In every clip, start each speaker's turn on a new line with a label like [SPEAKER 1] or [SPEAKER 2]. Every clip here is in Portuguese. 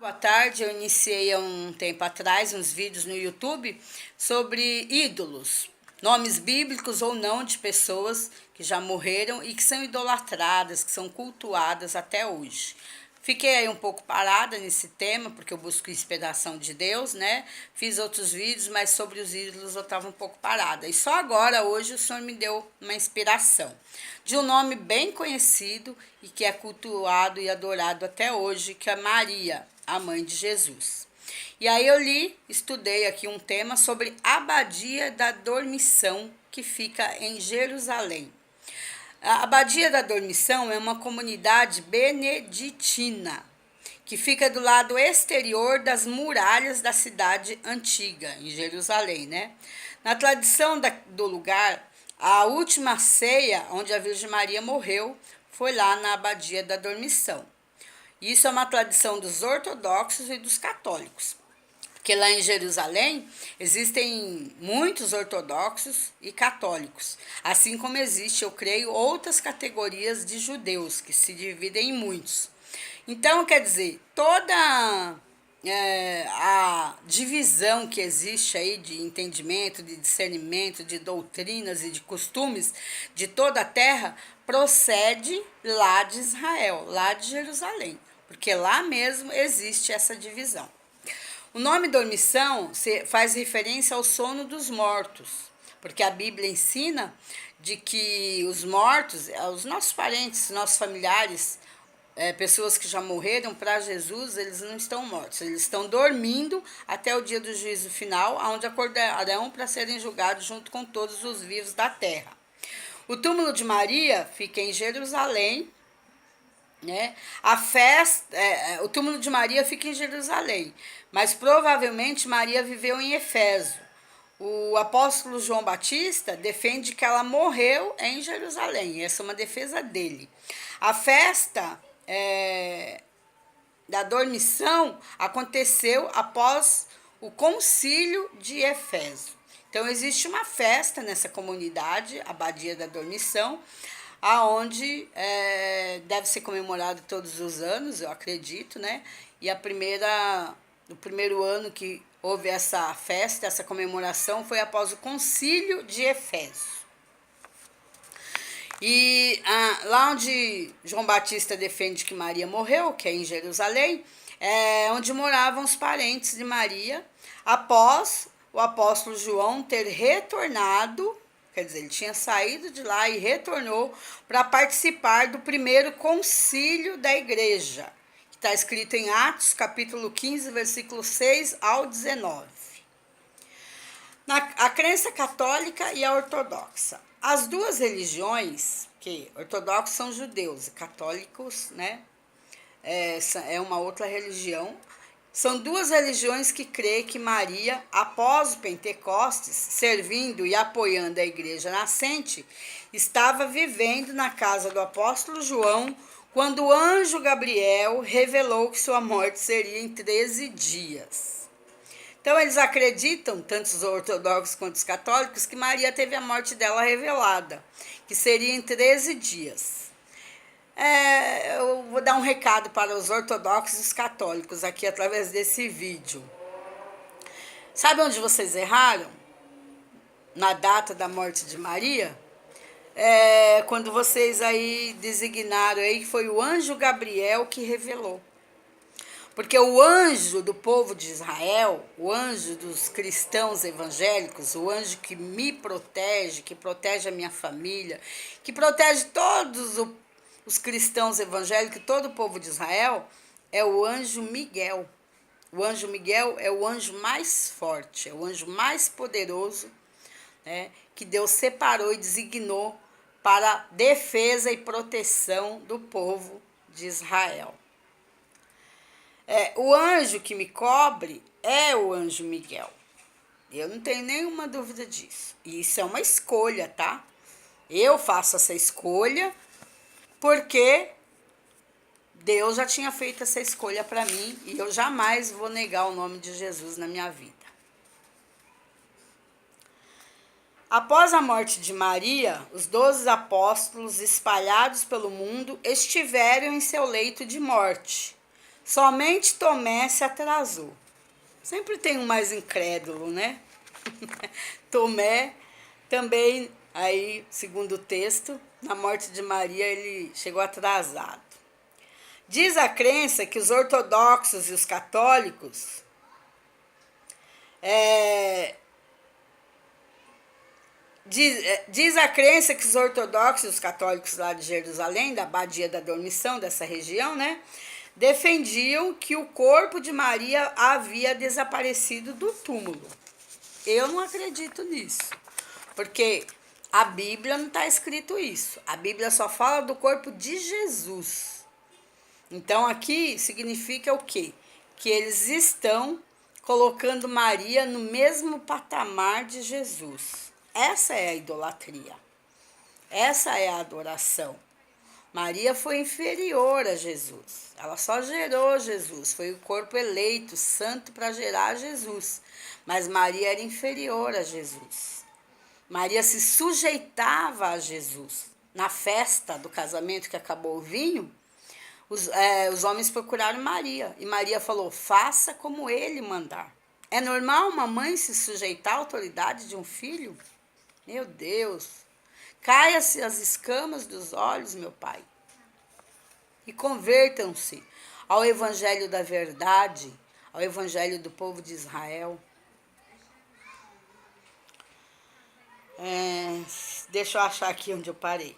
[SPEAKER 1] Boa tarde, eu iniciei há um tempo atrás uns vídeos no YouTube sobre ídolos, nomes bíblicos ou não de pessoas que já morreram e que são idolatradas, que são cultuadas até hoje. Fiquei aí um pouco parada nesse tema, porque eu busco inspiração de Deus, né? Fiz outros vídeos, mas sobre os ídolos eu estava um pouco parada. E só agora, hoje, o Senhor me deu uma inspiração de um nome bem conhecido e que é cultuado e adorado até hoje, que é Maria, a mãe de Jesus. E aí eu estudei aqui um tema sobre a Abadia da Dormição, que fica em Jerusalém. A Abadia da Dormição é uma comunidade beneditina que fica do lado exterior das muralhas da cidade antiga, em Jerusalém, né? Na tradição do lugar, a última ceia onde a Virgem Maria morreu foi lá na Abadia da Dormição. Isso é uma tradição dos ortodoxos e dos católicos. Porque lá em Jerusalém existem muitos ortodoxos e católicos, assim como existe, eu creio, outras categorias de judeus, que se dividem em muitos. Então, quer dizer, toda a divisão que existe aí de entendimento, de discernimento, de doutrinas e de costumes de toda a terra procede lá de Israel, lá de Jerusalém, porque lá mesmo existe essa divisão. O nome dormição faz referência ao sono dos mortos, porque a Bíblia ensina de que os mortos, os nossos parentes, nossos familiares, pessoas que já morreram para Jesus, eles não estão mortos, eles estão dormindo até o dia do juízo final, onde acordarão para serem julgados junto com todos os vivos da terra. O túmulo de Maria fica em Jerusalém, né? O túmulo de Maria fica em Jerusalém, mas provavelmente Maria viveu em Éfeso. O apóstolo João Batista defende que ela morreu em Jerusalém, essa é uma defesa dele. A festa da dormição aconteceu após o concílio de Éfeso. Então existe uma festa nessa comunidade, a Abadia da Dormição, aonde deve ser comemorado todos os anos, eu acredito, né? E o primeiro ano que houve essa festa, essa comemoração, foi após o concílio de Éfeso. E lá onde João Batista defende que Maria morreu, que é em Jerusalém, é onde moravam os parentes de Maria, após o apóstolo João ter retornado. Quer dizer, ele tinha saído de lá e retornou para participar do primeiro concílio da igreja, que está escrito em Atos, capítulo 15, versículo 6 ao 19. A crença católica e a ortodoxa. As duas religiões, que ortodoxos são judeus e católicos, né, é uma outra religião. São duas religiões que creem que Maria, após o Pentecostes, servindo e apoiando a igreja nascente, estava vivendo na casa do apóstolo João, quando o anjo Gabriel revelou que sua morte seria em 13 dias. Então eles acreditam, tanto os ortodoxos quanto os católicos, que Maria teve a morte dela revelada, que seria em 13 dias. Eu vou dar um recado para os ortodoxos e os católicos aqui através desse vídeo. Sabe onde vocês erraram? Na data da morte de Maria? Quando vocês aí designaram aí que foi o anjo Gabriel que revelou. Porque o anjo do povo de Israel, o anjo dos cristãos evangélicos, o anjo que me protege, que protege a minha família, que protege todos os cristãos evangélicos, todo o povo de Israel, é o anjo Miguel. O anjo Miguel é o anjo mais forte, é o anjo mais poderoso, né, que Deus separou e designou para defesa e proteção do povo de Israel. O anjo que me cobre é o anjo Miguel. Eu não tenho nenhuma dúvida disso. E isso é uma escolha, tá? Eu faço essa escolha porque Deus já tinha feito essa escolha para mim e eu jamais vou negar o nome de Jesus na minha vida. Após a morte de Maria, os 12 apóstolos espalhados pelo mundo estiveram em seu leito de morte, Somente Tomé se atrasou. Sempre tem um mais incrédulo, né? Tomé também, aí, segundo o texto, na morte de Maria, ele chegou atrasado. Diz a crença que os ortodoxos e os católicos diz a crença que os ortodoxos e os católicos lá de Jerusalém, da Abadia da Dormição, dessa região, né, defendiam que o corpo de Maria havia desaparecido do túmulo. Eu não acredito nisso, porque a Bíblia não está escrito isso. A Bíblia só fala do corpo de Jesus. Então aqui significa o quê? Que eles estão colocando Maria no mesmo patamar de Jesus. Essa é a idolatria. Essa é a adoração. Maria foi inferior a Jesus. Ela só gerou Jesus. Foi o corpo eleito, santo, para gerar Jesus. Mas Maria era inferior a Jesus. Maria se sujeitava a Jesus. Na festa do casamento que acabou o vinho, os homens procuraram Maria. E Maria falou, faça como ele mandar. É normal uma mãe se sujeitar à autoridade de um filho? Meu Deus! Caia-se as escamas dos olhos, meu pai. E convertam-se ao evangelho da verdade, ao evangelho do povo de Israel. Deixa eu achar aqui onde eu parei.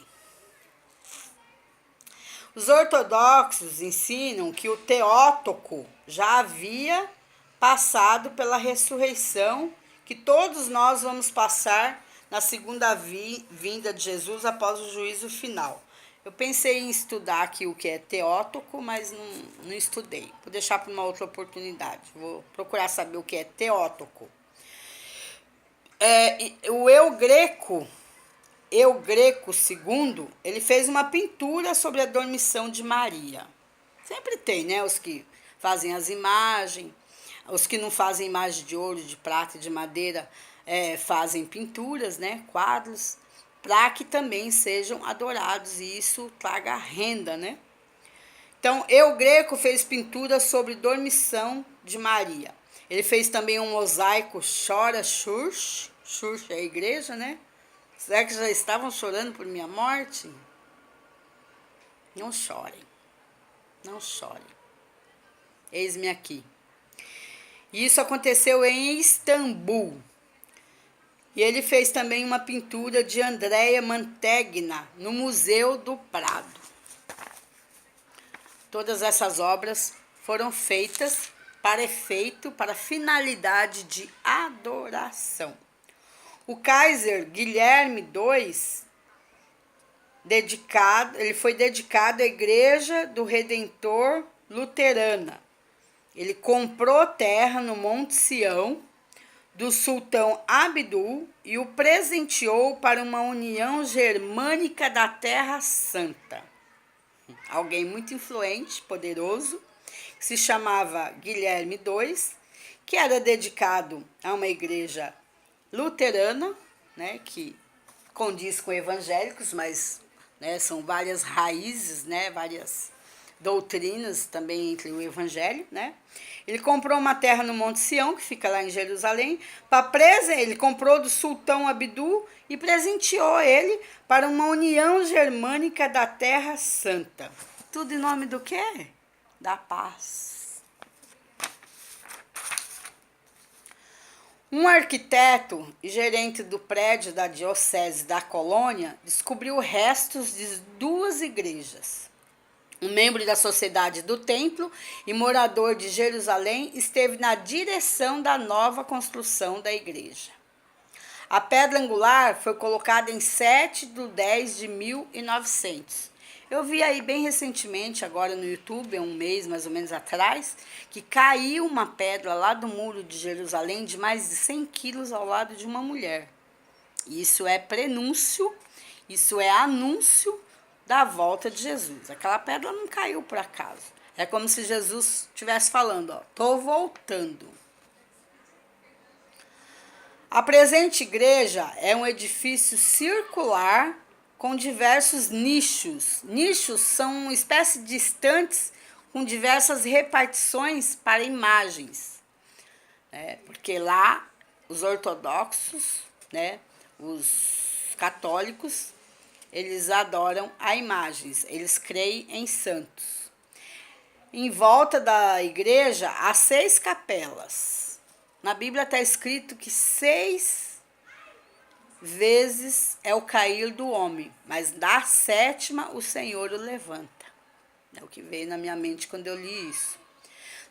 [SPEAKER 1] Os ortodoxos ensinam que o Teótoco já havia passado pela ressurreição, que todos nós vamos passar na segunda vinda de Jesus após o juízo final. Eu pensei em estudar aqui o que é Teótoco, mas não estudei. Vou deixar para uma outra oportunidade. Vou procurar saber o que é Teótoco. O Eu Greco II, ele fez uma pintura sobre a dormição de Maria. Sempre tem, né? Os que fazem as imagens, os que não fazem imagem de ouro, de prata e de madeira, fazem pinturas, né? Quadros, para que também sejam adorados e isso traga renda, né? Então, Eu Greco fez pintura sobre dormição de Maria. Ele fez também um mosaico Chora Church é a igreja, né? Será que já estavam chorando por minha morte? Não chorem, não chorem. Eis-me aqui. E isso aconteceu em Istambul. E ele fez também uma pintura de Andrea Mantegna no Museu do Prado. Todas essas obras foram feitas para efeito, para finalidade de adoração. O Kaiser Guilherme II, ele foi dedicado à Igreja do Redentor Luterana. Ele comprou terra no Monte Sião do sultão Abdul e o presenteou para uma união germânica da Terra Santa. Alguém muito influente, poderoso, que se chamava Guilherme II, que era dedicado a uma igreja luterana, né, que condiz com evangélicos, mas, né, são várias raízes, né, várias doutrinas também entre o evangelho, né? Ele comprou uma terra no Monte Sião, que fica lá em Jerusalém, ele comprou do sultão Abdul e presenteou ele para uma união germânica da Terra Santa. Tudo em nome do quê? Da paz. Um arquiteto e gerente do prédio da Diocese da Colônia descobriu restos de 2 igrejas. Um membro da Sociedade do Templo e morador de Jerusalém esteve na direção da nova construção da igreja. A pedra angular foi colocada em 7/10/1900. Eu vi aí bem recentemente, agora no YouTube, há um mês mais ou menos atrás, que caiu uma pedra lá do muro de Jerusalém de mais de 100 quilos ao lado de uma mulher. Isso é prenúncio, isso é anúncio da volta de Jesus. Aquela pedra não caiu por acaso. É como se Jesus estivesse falando, ó, tô voltando. A presente igreja é um edifício circular com diversos nichos. Nichos são espécies de estantes com diversas repartições para imagens, né? Porque lá os ortodoxos, né, os católicos, eles adoram a imagens, eles creem em santos. Em volta da igreja há 6 capelas. Na Bíblia está escrito que 6 vezes é o cair do homem, mas da 7ª o Senhor o levanta. É o que veio na minha mente quando eu li isso.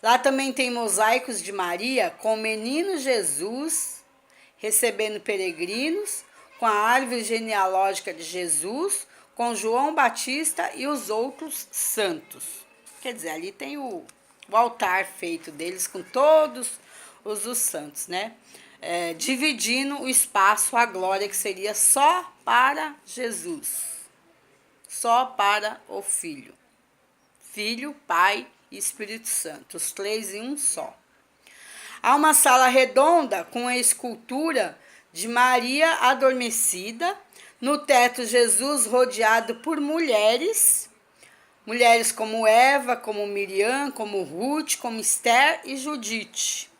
[SPEAKER 1] Lá também tem mosaicos de Maria com o menino Jesus recebendo peregrinos, com a árvore genealógica de Jesus, com João Batista e os outros santos. Quer dizer, ali tem o altar feito deles com todos os santos, né? Dividindo o espaço, a glória que seria só para Jesus, só para o Filho. Filho, Pai e Espírito Santo, os 3 em um só. Há uma sala redonda com a escultura de Maria adormecida, no teto Jesus rodeado por mulheres como Eva, como Miriam, como Ruth, como Esther e Judite.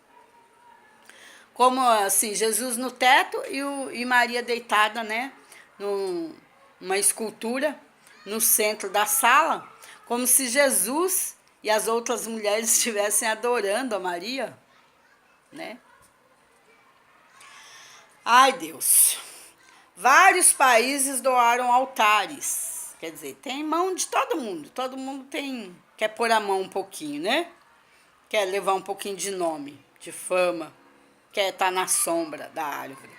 [SPEAKER 1] Como assim, Jesus no teto e Maria deitada, né, numa escultura no centro da sala, como se Jesus e as outras mulheres estivessem adorando a Maria, né? Ai, Deus. Vários países doaram altares. Quer dizer, tem mão de todo mundo. Todo mundo quer pôr a mão um pouquinho, né? Quer levar um pouquinho de nome, de fama. Quer estar na sombra da árvore.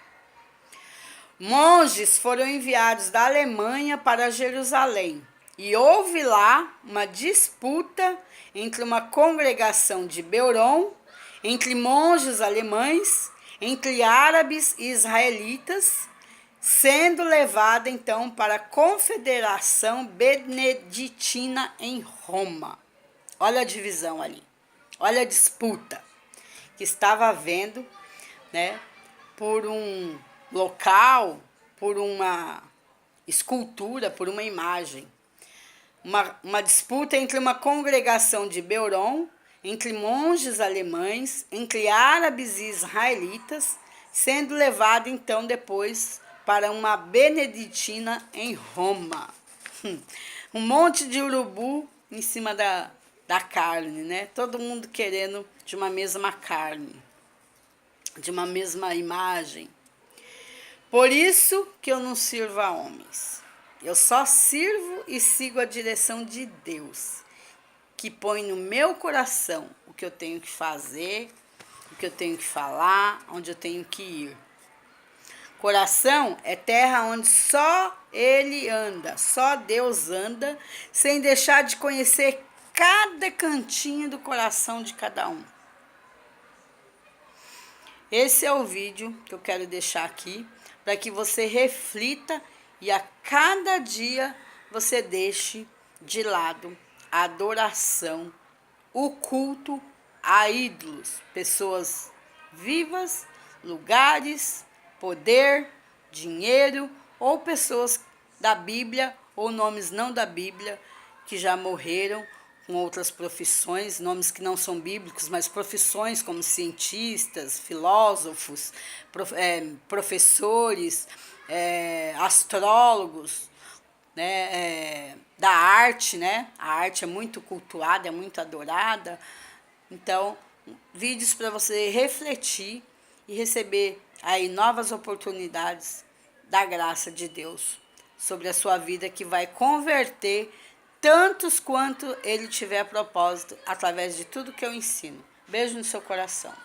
[SPEAKER 1] Monges foram enviados da Alemanha para Jerusalém. E houve lá uma disputa entre uma congregação de Beuron, entre monges alemães, entre árabes e israelitas, sendo levada então para a Confederação Beneditina em Roma. Olha a divisão ali, olha a disputa que estava havendo, né, por um local, por uma escultura, por uma imagem. Uma disputa entre uma congregação de Beuron, entre monges alemães, entre árabes e israelitas, sendo levado então depois para uma beneditina em Roma. Um monte de urubu em cima da carne, né? Todo mundo querendo de uma mesma carne, de uma mesma imagem. Por isso que eu não sirvo a homens. Eu só sirvo e sigo a direção de Deus, que põe no meu coração o que eu tenho que fazer, o que eu tenho que falar, onde eu tenho que ir. Coração é terra onde só Ele anda, só Deus anda, sem deixar de conhecer cada cantinho do coração de cada um. Esse é o vídeo que eu quero deixar aqui, para que você reflita e a cada dia você deixe de lado a adoração, o culto a ídolos, pessoas vivas, lugares, poder, dinheiro ou pessoas da Bíblia ou nomes não da Bíblia que já morreram com outras profissões, nomes que não são bíblicos, mas profissões como cientistas, filósofos, professores, astrólogos, né, da arte, né? A arte é muito cultuada, é muito adorada. Então, vídeos para você refletir e receber aí novas oportunidades da graça de Deus sobre a sua vida, que vai converter tantos quanto Ele tiver propósito através de tudo que eu ensino. Beijo no seu coração.